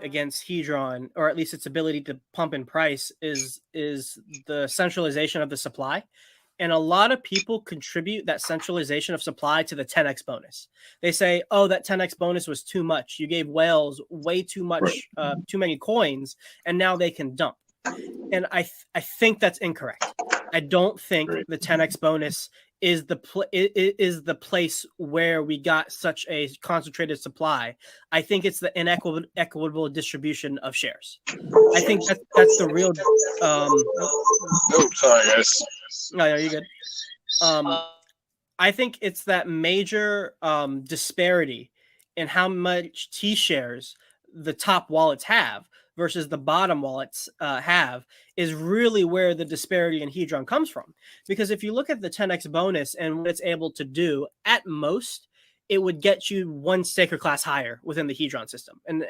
against Hedron, or at least its ability to pump in price, is the centralization of the supply. And a lot of people contribute that centralization of supply to the 10x bonus. They say, oh, that 10x bonus was too much. You gave whales way too much, too many coins, and now they can dump. And I think that's incorrect. I don't think the 10x bonus is the place where we got such a concentrated supply. I think it's the inequitable distribution of shares. I think that's the real. Oh, sorry, guys. No, you're good. I think it's that major disparity in how much T shares the top wallets have versus the bottom wallets have is really where the disparity in Hedron comes from. Because if you look at the 10x bonus and what it's able to do, at most, it would get you one staker class higher within the Hedron system. And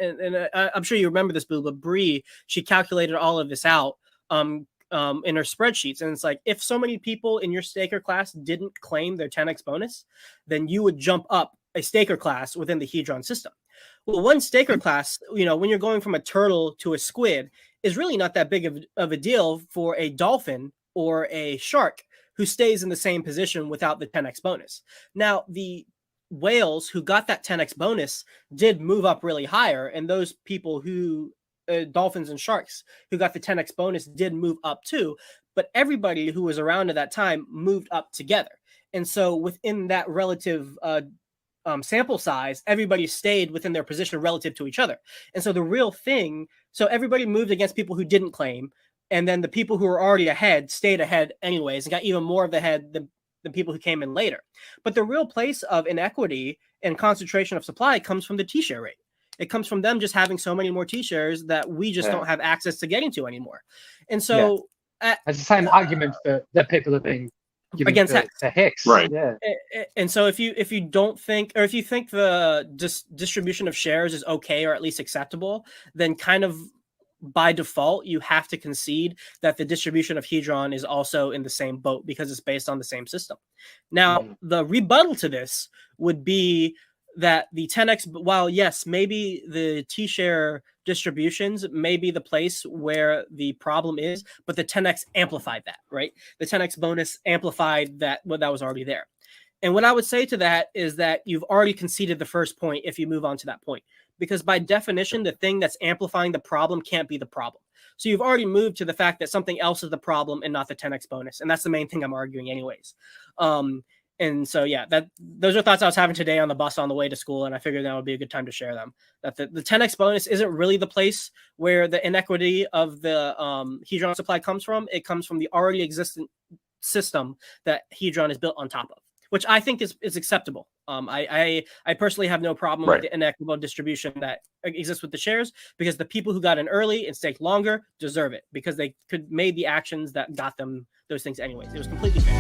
I'm sure you remember this, Boo, but Bree, she calculated all of this out in her spreadsheets. And it's like, if so many people in your staker class didn't claim their 10x bonus, then you would jump up a staker class within the Hedron system. Well, one staker class, when you're going from a turtle to a squid, is really not that big of a deal for a dolphin or a shark who stays in the same position without the 10x bonus. Now, the whales who got that 10x bonus did move up really higher, and those people who dolphins and sharks who got the 10x bonus did move up too, but everybody who was around at that time moved up together. And so within that relative sample size, everybody stayed within their position relative to each other. And so the real thing, so everybody moved against people who didn't claim, and then the people who were already ahead stayed ahead anyways and got even more of the head than people who came in later. But the real place of inequity and concentration of supply comes from the T-share rate. It comes from them just having so many more T-shares that we just don't have access to getting to anymore. And so it's the same argument that people have been against Hex, right? Yeah. And so if you don't think, or if you think the distribution of shares is okay or at least acceptable, then kind of by default you have to concede that the distribution of Hedron is also in the same boat because it's based on the same system. Now, the rebuttal to this would be that the 10x, while yes, maybe the T-share distributions may be the place where the problem is, but the 10x amplified that, right? The 10x bonus amplified that was already there. And what I would say to that is that you've already conceded the first point if you move on to that point, because by definition, the thing that's amplifying the problem can't be the problem. So you've already moved to the fact that something else is the problem and not the 10x bonus. And that's the main thing I'm arguing anyways. And so, yeah, those are thoughts I was having today on the bus on the way to school, and I figured that would be a good time to share them. That the 10x bonus isn't really the place where the inequity of the Hedron supply comes from. It comes from the already existent system that Hedron is built on top of, which I think is acceptable. I personally have no problem with the inequitable distribution that exists with the shares, because the people who got in early and stayed longer deserve it because they could made the actions that got them those things anyways. It was completely fair.